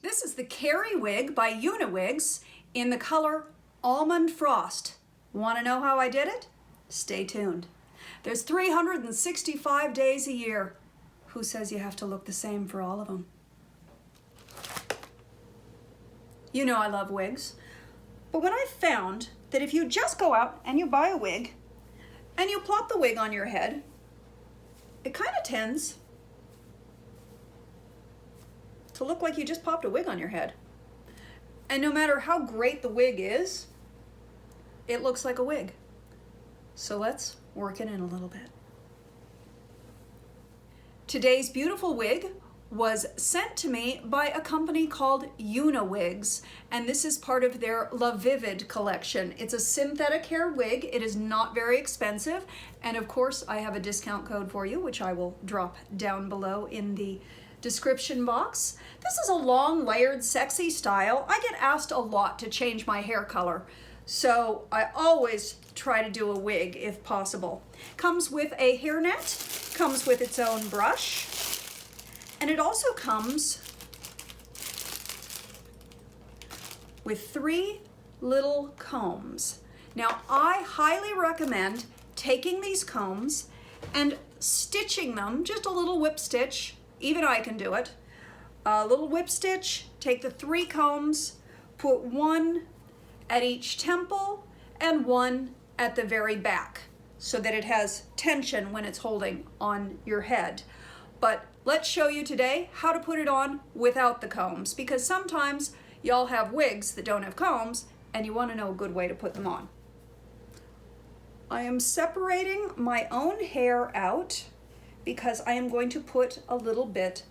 This is the Carrie wig by Uniwigs in the color Almond Frost. Want to know how I did it? Stay tuned. There's 365 days a year. Who says you have to look the same for all of them? You know I love wigs. But when I found that if you just go out and you buy a wig and you plop the wig on your head, it kind of tends to look like you just popped a wig on your head. And no matter how great the wig is, it looks like a wig. So let's work it in a little bit. Today's beautiful wig was sent to me by a company called Uniwigs, and this is part of their La Vivid collection. It's a synthetic hair wig. It is not very expensive, and of course I have a discount code for you, which I will drop down below in the description box. This is a long, layered, sexy style. I get asked a lot to change my hair color, so I always try to do a wig if possible. Comes with a hairnet, comes with its own brush, and it also comes with 3 little combs. Now, I highly recommend taking these combs and stitching them, just a little whip stitch. Even I can do it. A little whip stitch, take the 3 combs, put 1 at each temple and 1 at the very back so that it has tension when it's holding on your head. But let's show you today how to put it on without the combs, because sometimes y'all have wigs that don't have combs and you want to know a good way to put them on. I am separating my own hair out because I am going to put a little bit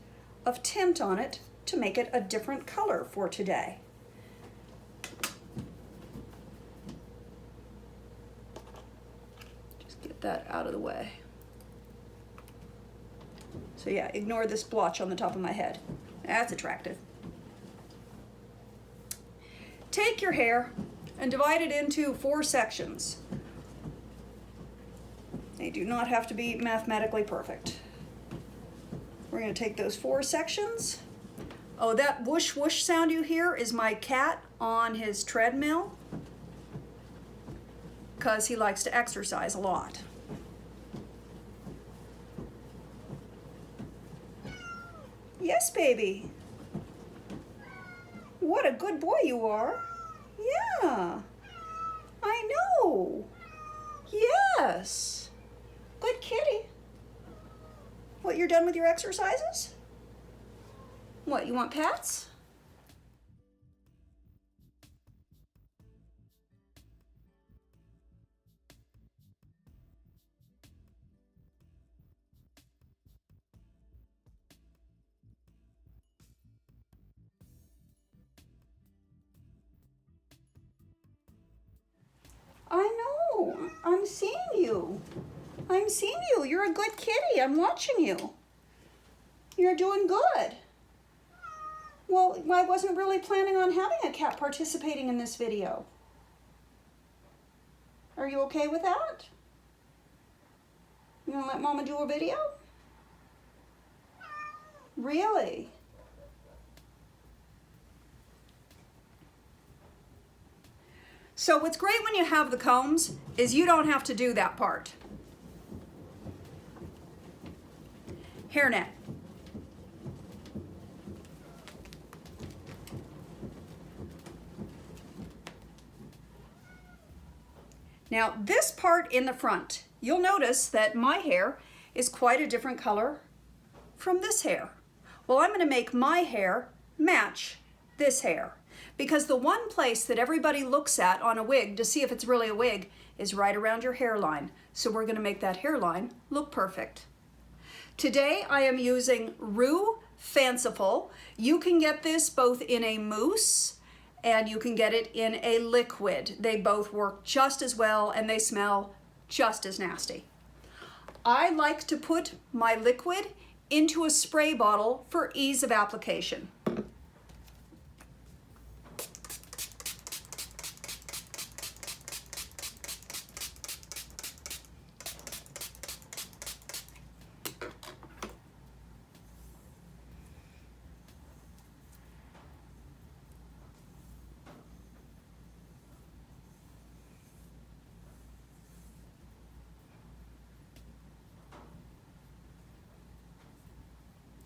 of tint on it to make it a different color for today. Just get that out of the way. So yeah, ignore this blotch on the top of my head. That's attractive. Take your hair and divide it into 4 sections. They do not have to be mathematically perfect. We're going to take those 4 sections. Oh, that whoosh whoosh sound you hear is my cat on his treadmill because he likes to exercise a lot. Yes, baby. What a good boy you are. Yeah, I know. Yes. Good kitty. What, you're done with your exercises? What, you want pats? I know. I'm seeing you. I'm seeing you. You're a good kitty. I'm watching you. You're doing good. Well, I wasn't really planning on having a cat participating in this video. Are you okay with that? You gonna let Mama do a video? Really? So what's great when you have the combs is you don't have to do that part. Hairnet. Now this part in the front, you'll notice that my hair is quite a different color from this hair. Well, I'm going to make my hair match this hair, because the one place that everybody looks at on a wig to see if it's really a wig is right around your hairline. So we're going to make that hairline look perfect. Today I am using Rue Fanciful. You can get this both in a mousse and you can get it in a liquid. They both work just as well and they smell just as nasty. I like to put my liquid into a spray bottle for ease of application.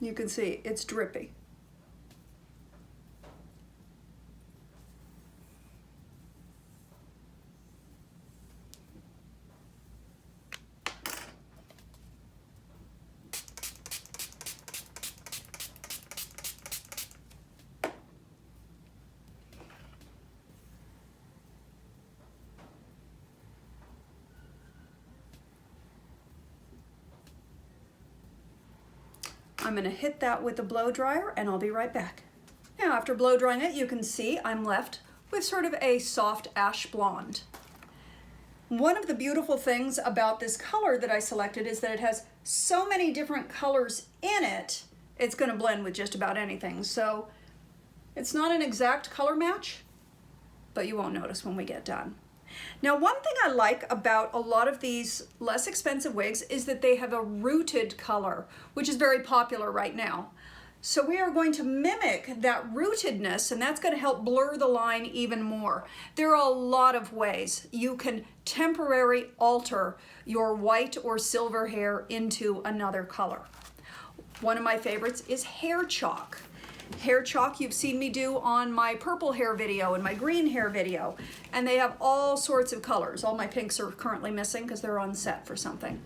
You can see it's drippy. I'm going to hit that with the blow dryer and I'll be right back. Now after blow drying it, you can see I'm left with sort of a soft ash blonde. One of the beautiful things about this color that I selected is that it has so many different colors in it, it's going to blend with just about anything. So it's not an exact color match, but you won't notice when we get done. Now, one thing I like about a lot of these less expensive wigs is that they have a rooted color, which is very popular right now. So we are going to mimic that rootedness, and that's going to help blur the line even more. There are a lot of ways you can temporarily alter your white or silver hair into another color. One of my favorites is hair chalk. Hair chalk you've seen me do on my purple hair video and my green hair video, and they have all sorts of colors. All my pinks are currently missing because they're on set for something.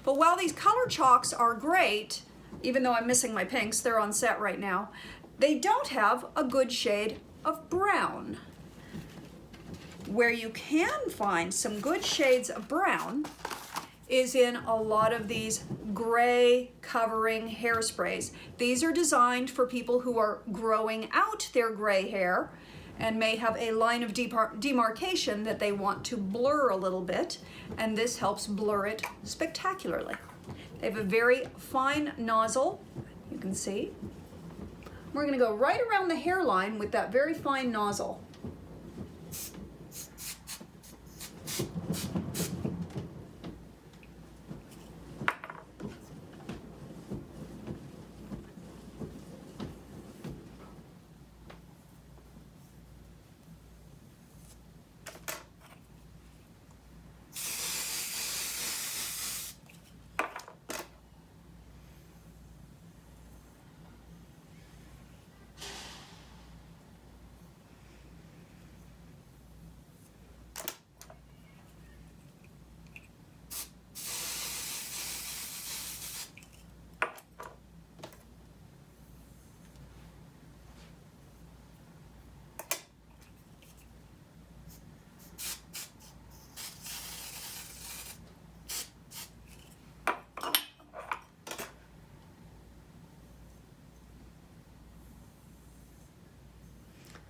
But while these color chalks are great, even though I'm missing my pinks, they're on set right now, they don't have a good shade of brown. Where you can find some good shades of brown is in a lot of these gray covering hairsprays. These are designed for people who are growing out their gray hair and may have a line of demarcation that they want to blur a little bit, and this helps blur it spectacularly. They have a very fine nozzle, you can see. We're gonna go right around the hairline with that very fine nozzle.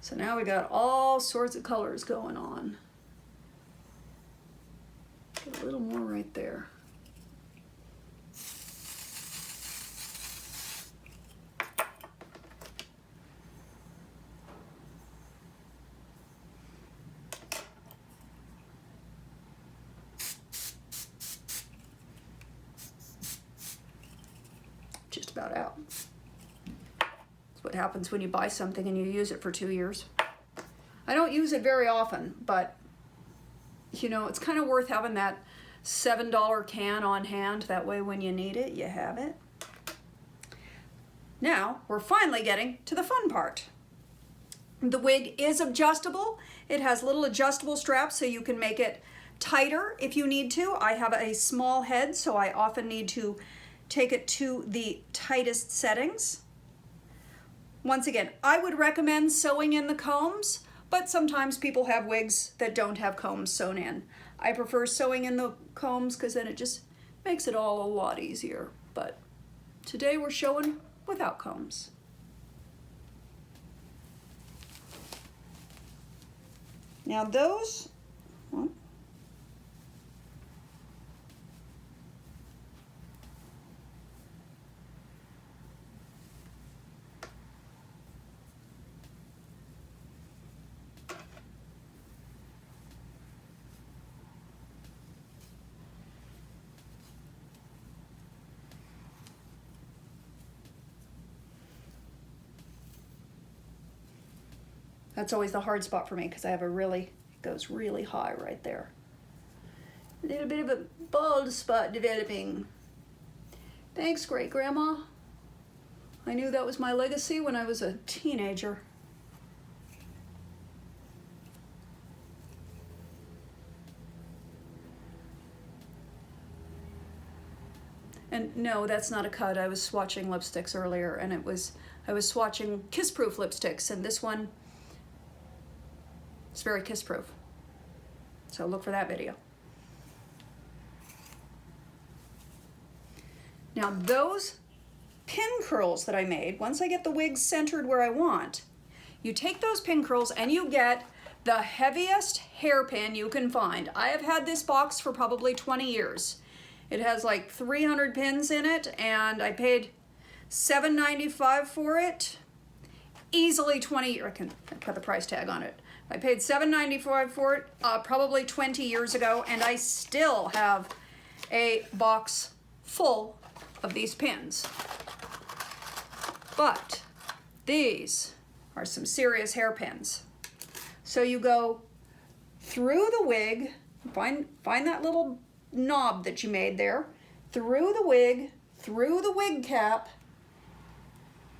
So now we got all sorts of colors going on. Get a little more right there. Just about out. What happens when you buy something and you use it for 2 years. I don't use it very often, but you know, it's kind of worth having that $7 can on hand. That way when you need it, you have it. Now, we're finally getting to the fun part. The wig is adjustable. It has little adjustable straps so you can make it tighter if you need to. I have a small head, so I often need to take it to the tightest settings. Once again, I would recommend sewing in the combs, but sometimes people have wigs that don't have combs sewn in. I prefer sewing in the combs because then it just makes it all a lot easier. But today we're showing without combs. Now those, well, that's always the hard spot for me because I have it goes really high right there. A little bit of a bald spot developing. Thanks, Great Grandma. I knew that was my legacy when I was a teenager. And no, that's not a cut. I was swatching lipsticks earlier, and I was swatching kiss-proof lipsticks, and this one is very kiss-proof. So look for that video. Now those pin curls that I made, once I get the wig centered where I want, you take those pin curls and you get the heaviest hairpin you can find. I have had this box for probably 20 years. It has like 300 pins in it, and I paid $7.95 for it. Easily 20, I can put the price tag on it. I paid $7.95 for it probably 20 years ago, and I still have a box full of these pins. But these are some serious hairpins. So you go through the wig, find that little knob that you made there, through the wig cap,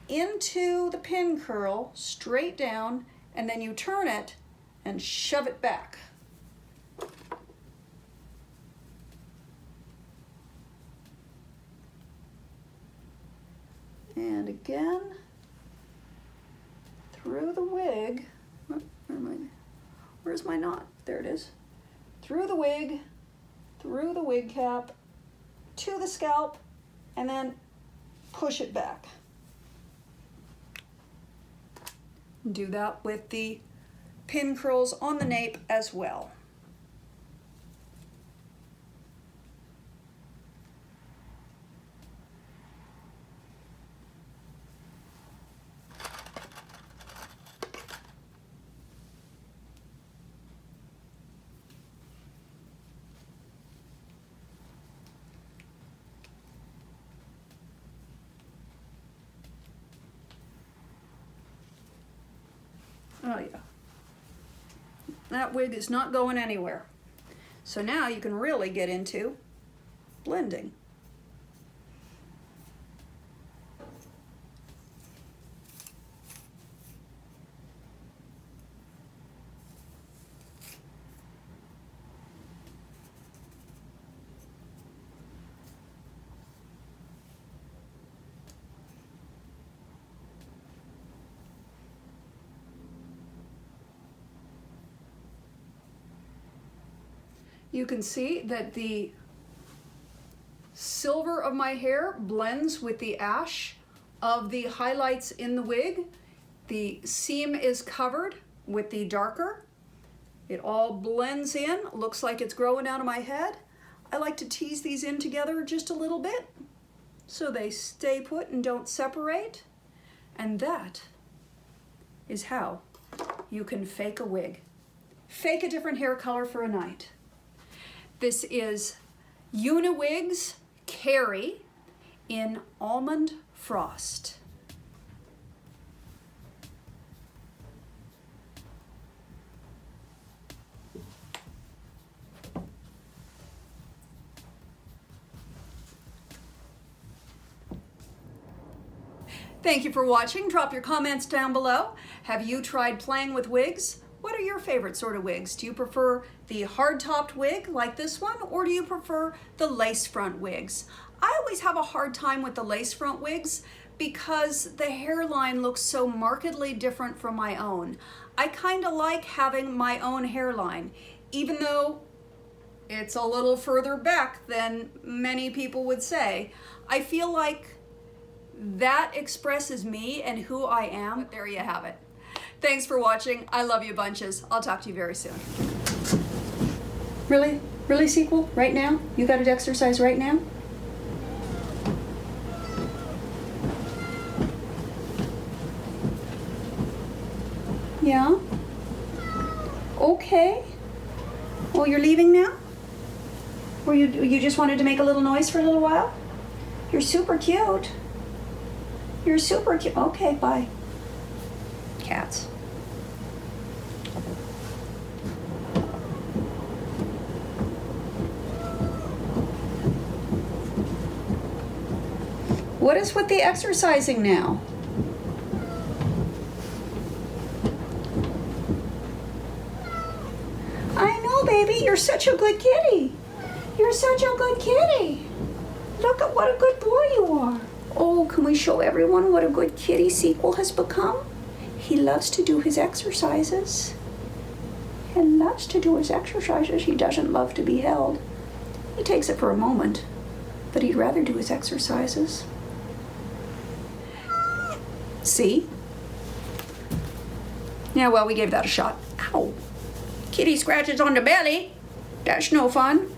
into the pin curl, straight down, and then you turn it and shove it back. And again, through the wig, where's my knot? There it is. Through the wig cap, to the scalp, and then push it back. Do that with the pin curls on the nape as well. Oh yeah, that wig is not going anywhere. So now you can really get into blending. You can see that the silver of my hair blends with the ash of the highlights in the wig. The seam is covered with the darker. It all blends in, looks like it's growing out of my head. I like to tease these in together just a little bit so they stay put and don't separate. And that is how you can fake a wig. Fake a different hair color for a night. This is Uniwigs Carrie in Almond Frost. Thank you for watching. Drop your comments down below. Have you tried playing with wigs? What are your favorite sort of wigs? Do you prefer the hard-topped wig like this one, or do you prefer the lace front wigs? I always have a hard time with the lace front wigs because the hairline looks so markedly different from my own. I kind of like having my own hairline, even though it's a little further back than many people would say. I feel like that expresses me and who I am. But there you have it. Thanks for watching. I love you bunches. I'll talk to you very soon. Really? Really, sequel? Right now? You got to exercise right now? Yeah? Okay. Oh, you're leaving now? Or you just wanted to make a little noise for a little while? You're super cute. You're super cute. Okay, bye. Cats. What is with the exercising now? I know, baby, you're such a good kitty. You're such a good kitty. Look at what a good boy you are. Oh, can we show everyone what a good kitty Sequel has become? He loves to do his exercises. He loves to do his exercises. He doesn't love to be held. He takes it for a moment, but he'd rather do his exercises. See? Yeah, well, we gave that a shot. Ow. Kitty scratches on the belly. That's no fun.